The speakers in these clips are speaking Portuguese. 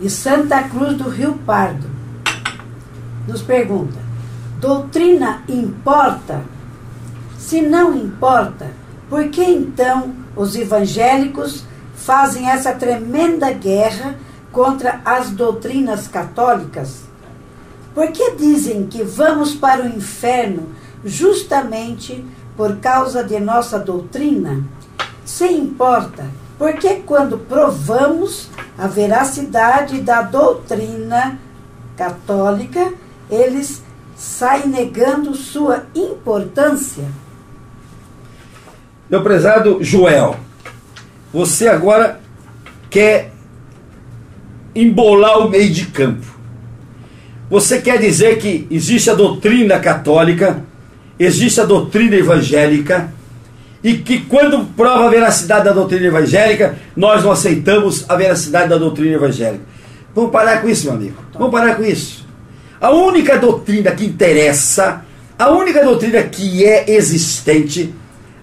de Santa Cruz do Rio Pardo, nos pergunta: doutrina importa? Se não importa, por que então os evangélicos fazem essa tremenda guerra contra as doutrinas católicas? Por que dizem que vamos para o inferno justamente por causa de nossa doutrina? Se importa, porque quando provamos a veracidade da doutrina católica, eles saem negando sua importância? Meu prezado Joel, você agora quer embolar o meio de campo. Você quer dizer que existe a doutrina católica, existe a doutrina evangélica, e que quando prova a veracidade da doutrina evangélica, nós não aceitamos a veracidade da doutrina evangélica. Vamos parar com isso, meu amigo. Vamos parar com isso. A única doutrina que interessa, a única doutrina que é existente,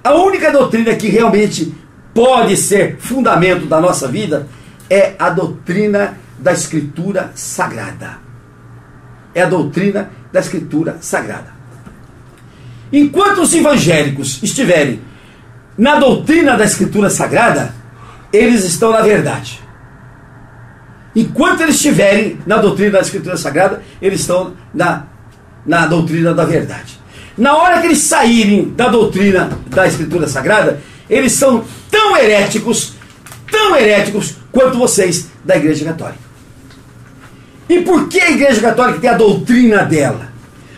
a única doutrina que realmente pode ser fundamento da nossa vida é a doutrina da Escritura Sagrada. É a doutrina da Escritura Sagrada. Enquanto os evangélicos estiverem na doutrina da Escritura Sagrada, eles estão na verdade. Enquanto eles estiverem na doutrina da Escritura Sagrada, eles estão na doutrina da verdade. Na hora que eles saírem da doutrina da Escritura Sagrada, eles são tão heréticos quanto vocês da Igreja Católica. E por que a Igreja Católica tem a doutrina dela?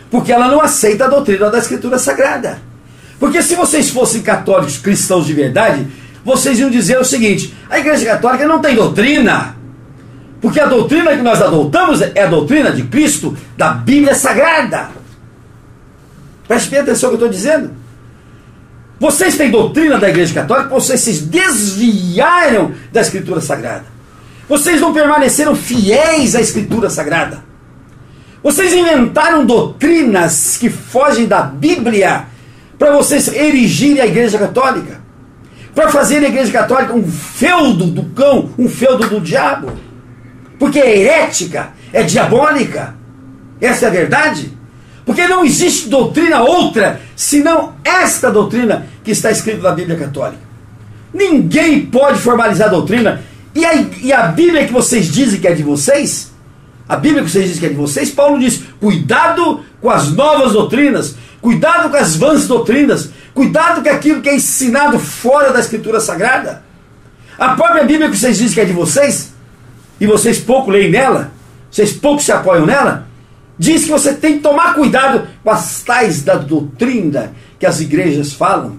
Porque ela não aceita a doutrina da Escritura Sagrada. Porque se vocês fossem católicos cristãos de verdade, vocês iam dizer o seguinte: a Igreja Católica não tem doutrina. Porque a doutrina que nós adotamos é a doutrina de Cristo, da Bíblia Sagrada. Preste bem atenção no que eu estou dizendo. Vocês têm doutrina da Igreja Católica, vocês se desviaram da Escritura Sagrada. Vocês não permaneceram fiéis à Escritura Sagrada. Vocês inventaram doutrinas que fogem da Bíblia para vocês erigirem a Igreja Católica, para fazerem a Igreja Católica um feudo do cão, um feudo do diabo, porque é herética, é diabólica. Essa é a verdade. Porque não existe doutrina outra senão esta doutrina que está escrita na Bíblia Católica. Ninguém pode formalizar a doutrina. E a Bíblia que vocês dizem que é de vocês, a Bíblia que vocês dizem que é de vocês, Paulo diz: cuidado com as novas doutrinas, cuidado com as vãs doutrinas, cuidado com aquilo que é ensinado fora da Escritura Sagrada. A própria Bíblia que vocês dizem que é de vocês, e vocês pouco leem nela, vocês pouco se apoiam nela, diz que você tem que tomar cuidado com as tais da doutrina que as igrejas falam.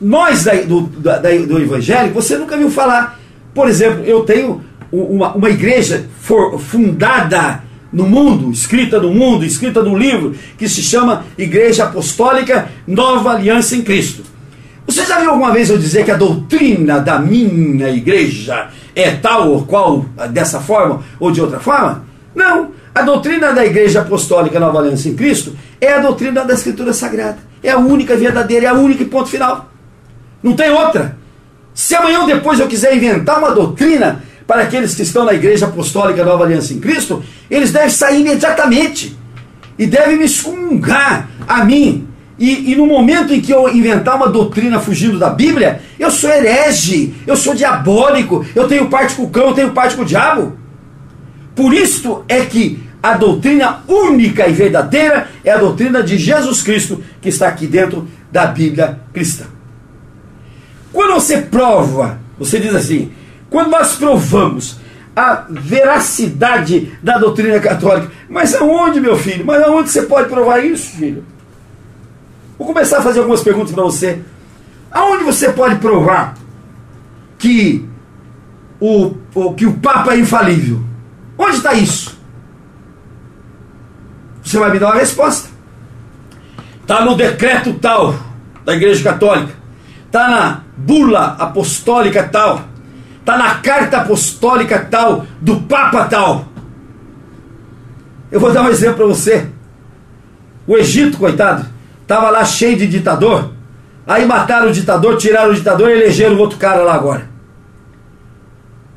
Nós do evangélico, você nunca viu falar. Por exemplo, eu tenho uma igreja fundada no mundo, escrita no livro, que se chama Igreja Apostólica Nova Aliança em Cristo. Você já viu alguma vez eu dizer que a doutrina da minha igreja é tal ou qual, dessa forma ou de outra forma? Não. A doutrina da Igreja Apostólica Nova Aliança em Cristo é a doutrina da Escritura Sagrada. É a única verdadeira, é a única ponto final. Não tem outra. Se amanhã ou depois eu quiser inventar uma doutrina para aqueles que estão na Igreja Apostólica Nova Aliança em Cristo, eles devem sair imediatamente e devem me excomungar a mim. E no momento em que eu inventar uma doutrina fugindo da Bíblia, eu sou herege, eu sou diabólico, eu tenho parte com o cão, eu tenho parte com o diabo. Por isso é que a doutrina única e verdadeira é a doutrina de Jesus Cristo, que está aqui dentro da Bíblia cristã. Quando você prova, você diz assim: quando nós provamos a veracidade da doutrina católica, mas aonde, meu filho? Mas aonde você pode provar isso, filho? Vou começar a fazer algumas perguntas para você. Aonde você pode provar que o Papa é infalível? Onde está isso? Você vai me dar uma resposta. Está no decreto tal da Igreja Católica. Está na bula apostólica tal. Está na carta apostólica tal do Papa tal. Eu vou dar um exemplo para você. O Egito, coitado, estava lá cheio de ditador. Aí mataram o ditador, tiraram o ditador e elegeram outro cara lá agora.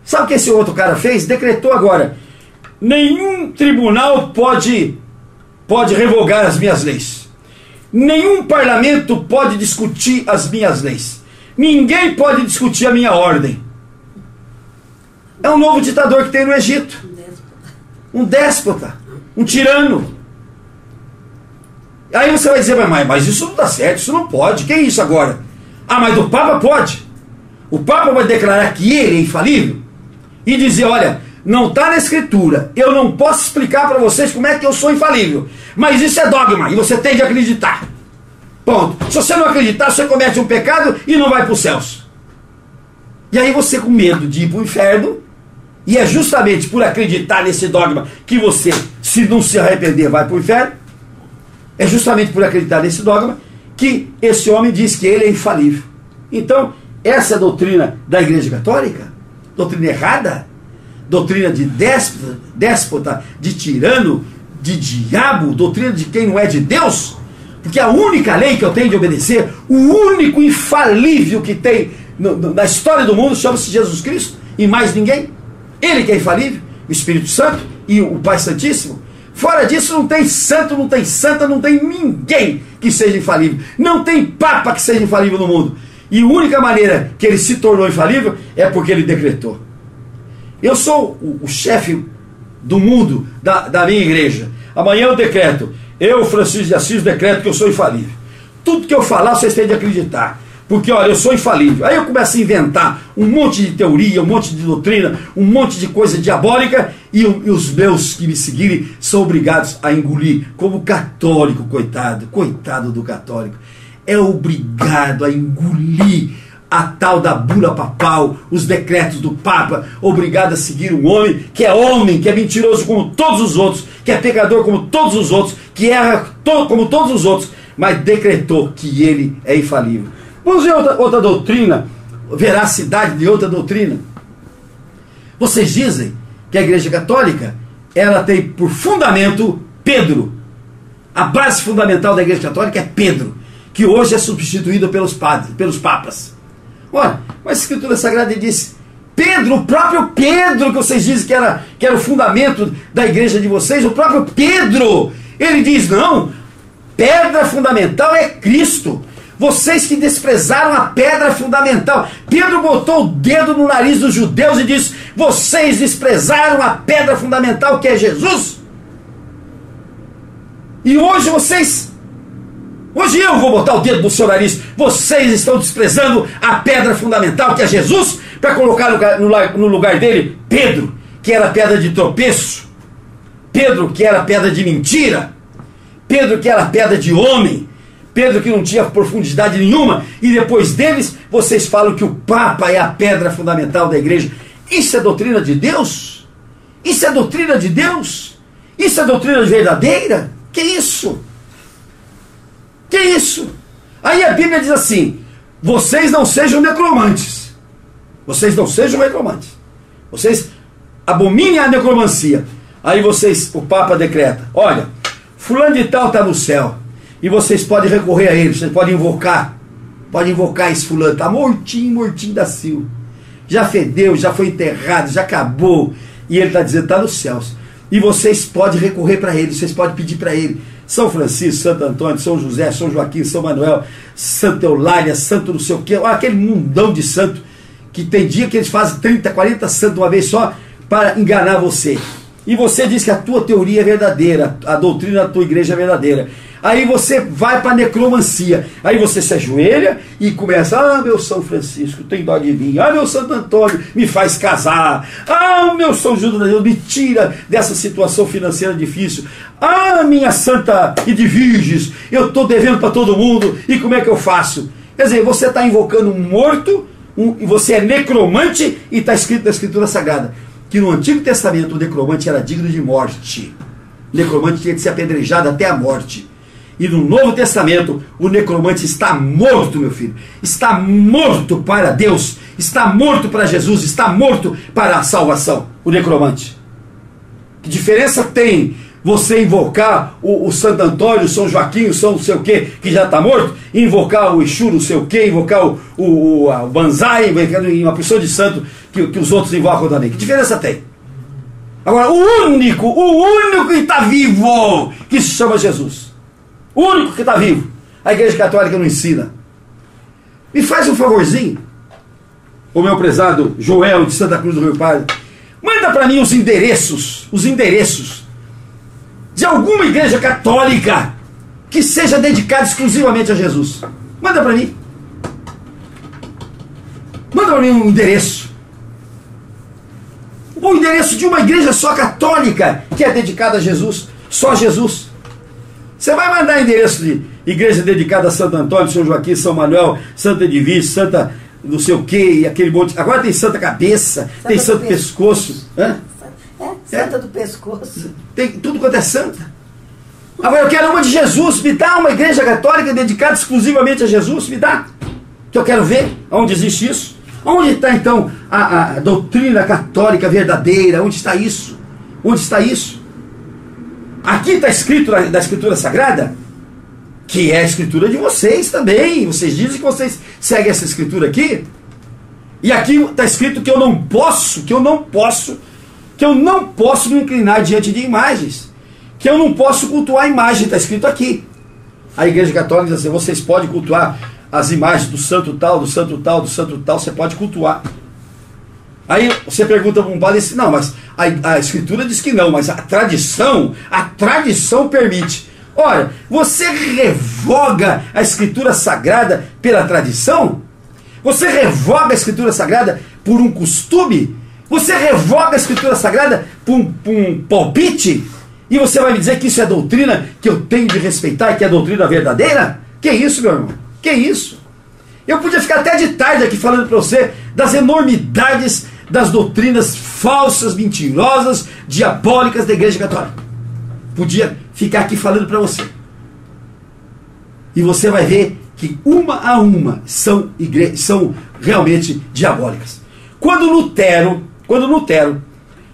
Sabe o que esse outro cara fez? Decretou agora: nenhum tribunal pode revogar as minhas leis. Nenhum parlamento pode discutir as minhas leis. Ninguém pode discutir a minha ordem. É um novo ditador que tem no Egito. Um déspota. Um tirano. Aí você vai dizer: mas isso não dá certo, isso não pode. Que é isso agora? Ah, mas o Papa pode. O Papa vai declarar que ele é infalível e dizer: olha, não está na Escritura, eu não posso explicar para vocês como é que eu sou infalível, mas isso é dogma e você tem de acreditar. Ponto. Se você não acreditar, você comete um pecado e não vai para os céus. E aí você, com medo de ir para o inferno, e é justamente por acreditar nesse dogma que você, se não se arrepender, vai para o inferno. É justamente por acreditar nesse dogma que esse homem diz que ele é infalível. Então, essa é a doutrina da Igreja Católica, doutrina errada, doutrina de déspota, de tirano, de diabo, doutrina de quem não é de Deus. Porque a única lei que eu tenho de obedecer, o único infalível que tem na história do mundo, chama-se Jesus Cristo, e mais ninguém. Ele que é infalível, o Espírito Santo e o Pai Santíssimo. Fora disso não tem santo, não tem santa, não tem ninguém que seja infalível. Não tem papa que seja infalível no mundo. E a única maneira que ele se tornou infalível é porque ele decretou. Eu sou o chefe do mundo da minha igreja. Amanhã eu decreto: eu, Francisco de Assis, decreto que eu sou infalível. Tudo que eu falar, vocês têm de acreditar. Porque, olha, eu sou infalível. Aí eu começo a inventar um monte de teoria, um monte de doutrina, um monte de coisa diabólica, e os meus que me seguirem são obrigados a engolir. Como católico, coitado do católico, é obrigado a engolir a tal da bula papal, os decretos do Papa, obrigado a seguir um homem, que é mentiroso como todos os outros, que é pecador como todos os outros, que erra como todos os outros, mas decretou que ele é infalível. Vamos ver outra doutrina, veracidade de outra doutrina. Vocês dizem que a Igreja Católica, ela tem por fundamento Pedro. A base fundamental da Igreja Católica é Pedro, que hoje é substituído pelos padres, pelos papas. Olha, mas a Escritura Sagrada diz: Pedro, o próprio Pedro, que vocês dizem que era o fundamento da igreja de vocês, o próprio Pedro, ele diz: não, pedra fundamental é Cristo. Vocês que desprezaram a pedra fundamental. Pedro botou o dedo no nariz dos judeus e disse: vocês desprezaram a pedra fundamental que é Jesus. E hoje eu vou botar o dedo no seu nariz. Vocês estão desprezando a pedra fundamental que é Jesus, para colocar no lugar dele Pedro, que era pedra de tropeço, Pedro que era pedra de mentira, Pedro que era pedra de homem, Pedro que não tinha profundidade nenhuma. E depois deles vocês falam que o Papa é a pedra fundamental da igreja. Isso é doutrina de Deus? Isso é doutrina de Deus? Isso é doutrina verdadeira? Que isso? Que isso? Aí a Bíblia diz assim: vocês não sejam necromantes. Vocês não sejam necromantes. Vocês abominem a necromancia. Aí o Papa decreta: olha, fulano de tal está no céu, e vocês podem recorrer a ele, vocês podem invocar esse fulano, está mortinho da Silva, já fedeu, já foi enterrado, já acabou, e ele está dizendo: está nos céus, e vocês podem recorrer para ele, vocês podem pedir para ele. São Francisco, Santo Antônio, São José, São Joaquim, São Manuel, Santa Eulália, Santo não sei o que, aquele mundão de santo, que tem dia que eles fazem 30, 40 santos de uma vez só, para enganar você. E você diz que a tua teoria é verdadeira, a doutrina da tua igreja é verdadeira. Aí você vai para a necromancia. Aí você se ajoelha e começa: ah, meu São Francisco, tem dó de mim. Ah, meu Santo Antônio, me faz casar. Ah, meu São Judas, Deus, me tira dessa situação financeira difícil. Ah, minha Santa Edviges, eu estou devendo para todo mundo, e como é que eu faço? Quer dizer, você está invocando um morto, e você é necromante, e está escrito na Escritura Sagrada que no Antigo Testamento o necromante era digno de morte. O necromante tinha que ser apedrejado até a morte. E no Novo Testamento o necromante está morto, meu filho. Está morto para Deus, está morto para Jesus, está morto para a salvação. O necromante. Que diferença tem você invocar o Santo Antônio, o São Joaquim, o São não sei o que já está morto, e invocar o Exu, não sei o que, invocar o Banzai, uma pessoa de santo que os outros invocam também. Que diferença tem? Agora, o único que está vivo, que se chama Jesus. O único que está vivo. A Igreja Católica não ensina. Me faz um favorzinho, o meu prezado Joel de Santa Cruz do Rio Pardo. Manda para mim os endereços de alguma igreja católica que seja dedicada exclusivamente a Jesus. Manda para mim. Manda para mim um endereço. O endereço de uma igreja só católica que é dedicada a Jesus. Só a Jesus. Você vai mandar endereço de igreja dedicada a Santo Antônio, São Joaquim, São Manuel, Santa Edviges, Santa não sei o que, e aquele monte. Agora tem Santa Cabeça, tem Santo Pescoço. Hã? Santa do Pescoço. Tem tudo quanto é santa. Agora eu quero uma de Jesus. Me dá uma igreja católica dedicada exclusivamente a Jesus. Me dá. Que eu quero ver onde existe isso. Onde está então a doutrina católica verdadeira? Onde está isso? Onde está isso? Aqui está escrito da Escritura Sagrada, que é a Escritura de vocês também. Vocês dizem que vocês seguem essa Escritura aqui. E aqui está escrito que eu não posso me inclinar diante de imagens. Que eu não posso cultuar a imagem, está escrito aqui. A Igreja Católica diz assim: vocês podem cultuar as imagens do santo tal, do santo tal, do santo tal, você pode cultuar. Aí você pergunta para um padre assim: não, mas a Escritura diz que não, mas a tradição permite. Ora, você revoga a Escritura Sagrada pela tradição? Você revoga a Escritura Sagrada por um costume? Você revoga a Escritura Sagrada por um palpite? E você vai me dizer que isso é doutrina que eu tenho de respeitar e que é doutrina verdadeira? Que isso, meu irmão? Que isso? Eu podia ficar até de tarde aqui falando para você das enormidades das doutrinas falsas, mentirosas, diabólicas da Igreja Católica. Podia ficar aqui falando para você. E você vai ver que uma a uma são realmente diabólicas. Quando Lutero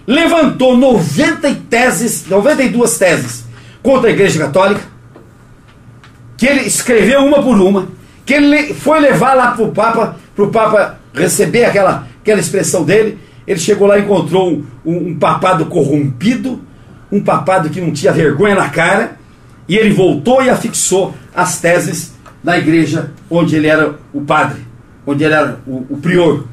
levantou 92 teses contra a Igreja Católica, que ele escreveu uma por uma, que ele foi levar lá para o Papa receber aquela expressão dele. Ele chegou lá e encontrou um papado corrompido, um papado que não tinha vergonha na cara, e ele voltou e afixou as teses na igreja onde ele era o padre, onde ele era o prior.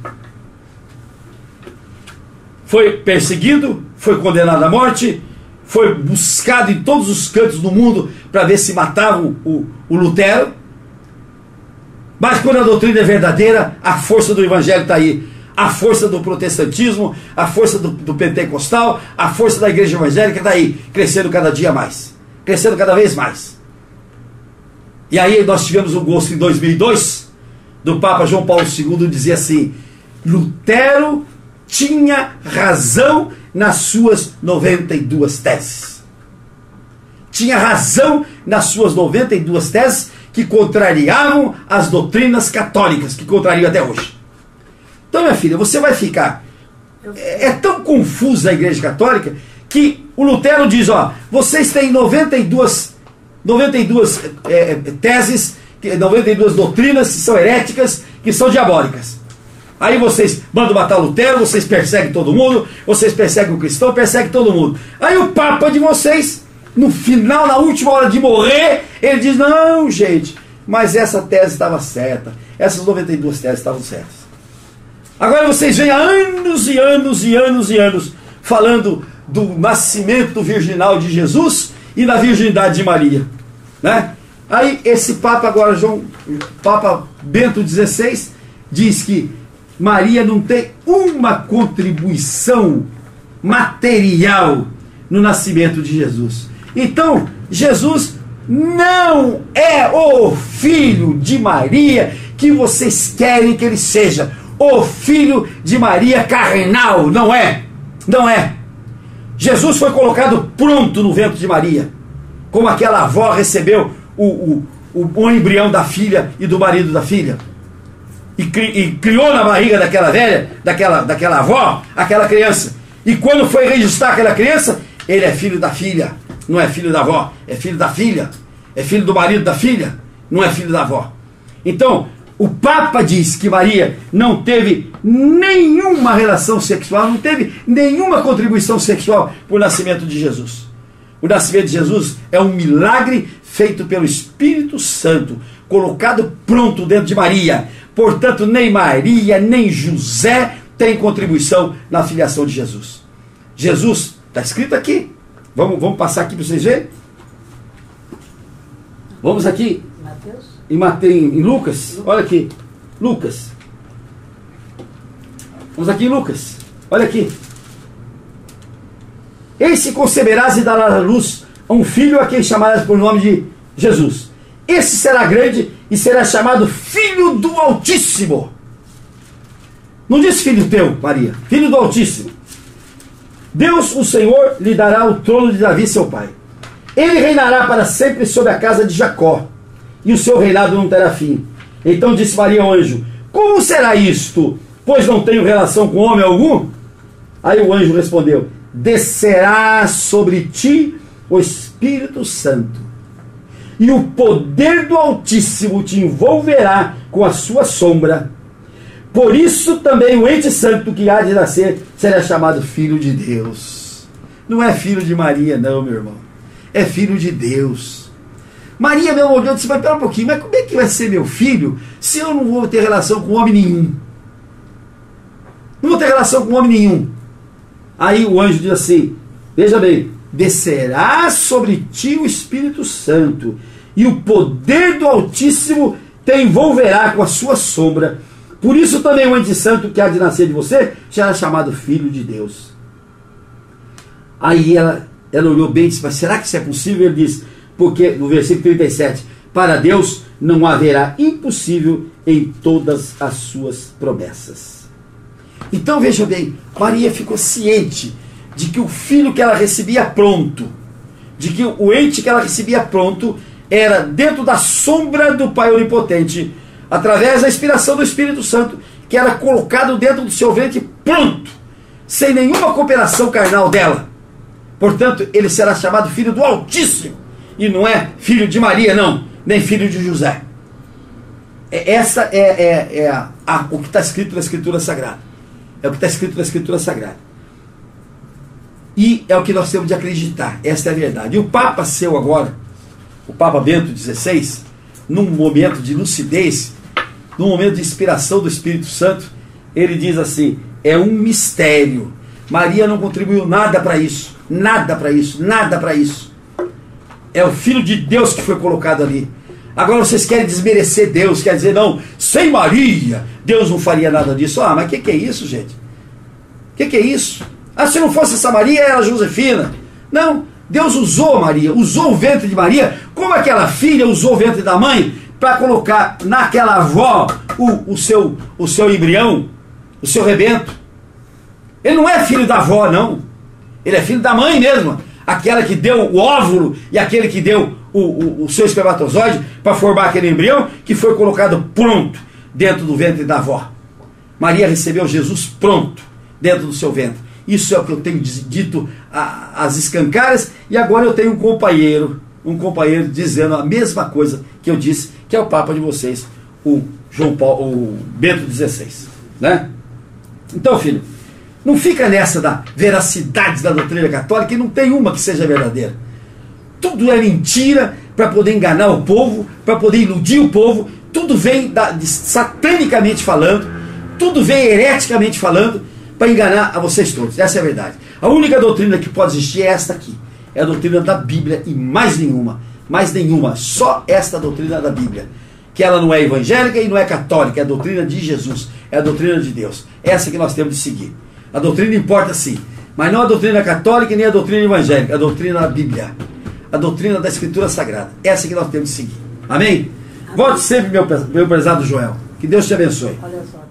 Foi perseguido, foi condenado à morte, foi buscado em todos os cantos do mundo para ver se matavam o Lutero. Mas quando a doutrina é verdadeira, a força do Evangelho está aí. A força do protestantismo, a força do pentecostal, a força da igreja evangélica está aí, crescendo cada dia mais, crescendo cada vez mais. E aí nós tivemos um gosto em 2002 do Papa João Paulo II dizer assim: Lutero tinha razão nas suas 92 teses. Tinha razão nas suas 92 teses que contrariavam as doutrinas católicas, que contrariam até hoje. Então, minha filha, você vai ficar... É tão confusa a Igreja Católica que o Lutero diz, ó, vocês têm 92 teses, 92 doutrinas que são heréticas, que são diabólicas. Aí vocês mandam matar Lutero, vocês perseguem todo mundo, vocês perseguem o cristão, perseguem todo mundo. Aí o Papa de vocês, no final, na última hora de morrer, ele diz, não, gente, mas essa tese estava certa, essas 92 teses estavam certas. Agora vocês vêm há anos e anos e anos e anos falando do nascimento virginal de Jesus e da virgindade de Maria, né? Aí esse Papa agora, Papa Bento XVI, diz que Maria não tem uma contribuição material no nascimento de Jesus. Então, Jesus não é o filho de Maria que vocês querem que ele seja. O filho de Maria carnal. Não é. Não é. Jesus foi colocado pronto no ventre de Maria, como aquela avó recebeu o embrião da filha e do marido da filha. E criou na barriga daquela velha, daquela avó, aquela criança. E quando foi registrar aquela criança, ele é filho da filha, não é filho da avó, é filho da filha, é filho do marido da filha, não é filho da avó. Então, O Papa diz que Maria não teve nenhuma relação sexual, não teve nenhuma contribuição sexual para o nascimento de Jesus. O nascimento de Jesus é um milagre feito pelo Espírito Santo, colocado pronto dentro de Maria. Portanto, nem Maria, nem José tem contribuição na filiação de Jesus. Jesus, está escrito aqui. Vamos passar aqui para vocês verem. Vamos aqui. Em Lucas. Olha aqui. Lucas. Vamos aqui em Lucas. Olha aqui. Eis que conceberás e darás à luz a um filho a quem chamarás por nome de Jesus. Esse será grande e será chamado Filho do Altíssimo. Não diz filho teu, Maria. Filho do Altíssimo. Deus, o Senhor, lhe dará o trono de Davi, seu pai. Ele reinará para sempre sobre a casa de Jacó, e o seu reinado não terá fim. Então disse Maria ao anjo: como será isto, pois não tenho relação com homem algum? Aí o anjo respondeu: descerá sobre ti o Espírito Santo, e o poder do Altíssimo te envolverá com a sua sombra. Por isso também o ente santo que há de nascer será chamado Filho de Deus. Não é filho de Maria não, meu irmão. É filho de Deus. Maria mesmo olhou e disse: mas pera um pouquinho, mas como é que vai ser meu filho se eu não vou ter relação com homem nenhum? Não vou ter relação com homem nenhum. Aí o anjo diz assim, veja bem: descerá sobre ti o Espírito Santo, e o poder do Altíssimo te envolverá com a sua sombra. Por isso também o ente santo que há de nascer de você será chamado Filho de Deus. Aí ela olhou bem e disse: mas será que isso é possível? Ele diz, porque no versículo 37, para Deus não haverá impossível em todas as suas promessas. Então veja bem, Maria ficou ciente de que o filho que ela recebia pronto, de que o ente que ela recebia pronto, era dentro da sombra do Pai Onipotente, através da inspiração do Espírito Santo, que era colocado dentro do seu ventre pronto, sem nenhuma cooperação carnal dela. Portanto, ele será chamado Filho do Altíssimo, e não é filho de Maria, não, nem filho de José. Essa é o que está escrito na Escritura Sagrada. É o que está escrito na Escritura Sagrada. E é o que nós temos de acreditar. Esta é a verdade. E o Papa seu agora, o Papa Bento XVI, num momento de lucidez, num momento de inspiração do Espírito Santo, ele diz assim: é um mistério. Maria não contribuiu nada para isso. Nada para isso. Nada para isso. É o Filho de Deus que foi colocado ali. Agora vocês querem desmerecer Deus, quer dizer, não, sem Maria Deus não faria nada disso. Ah, mas o que é isso, gente? O que é isso? Ah, se não fosse essa Maria, era Josefina. Não, Deus usou Maria, usou o ventre de Maria, como aquela filha usou o ventre da mãe, para colocar naquela avó o seu embrião, o seu rebento. Ele não é filho da avó, não. Ele é filho da mãe mesmo. Aquela que deu o óvulo e aquele que deu o seu espermatozoide para formar aquele embrião que foi colocado pronto dentro do ventre da avó. Maria recebeu Jesus pronto dentro do seu ventre. Isso é o que eu tenho dito às escancaras, e agora eu tenho um companheiro dizendo a mesma coisa que eu disse, que é o Papa de vocês, o Bento XVI, né? Então, filho, não fica nessa da veracidade da doutrina católica, que não tem uma que seja verdadeira. Tudo é mentira para poder enganar o povo, para poder iludir o povo. Tudo vem satanicamente falando, tudo vem hereticamente falando, para enganar a vocês todos. Essa é a verdade. A única doutrina que pode existir é esta aqui. É a doutrina da Bíblia e mais nenhuma. Mais nenhuma. Só esta doutrina da Bíblia. Que ela não é evangélica e não é católica. É a doutrina de Jesus. É a doutrina de Deus. Essa que nós temos de seguir. A doutrina importa sim. Mas não a doutrina católica nem a doutrina evangélica. A doutrina da Bíblia. A doutrina da Escritura Sagrada. Essa que nós temos de seguir. Amém? Amém. Volte sempre, meu prezado Joel. Que Deus te abençoe. Olha só.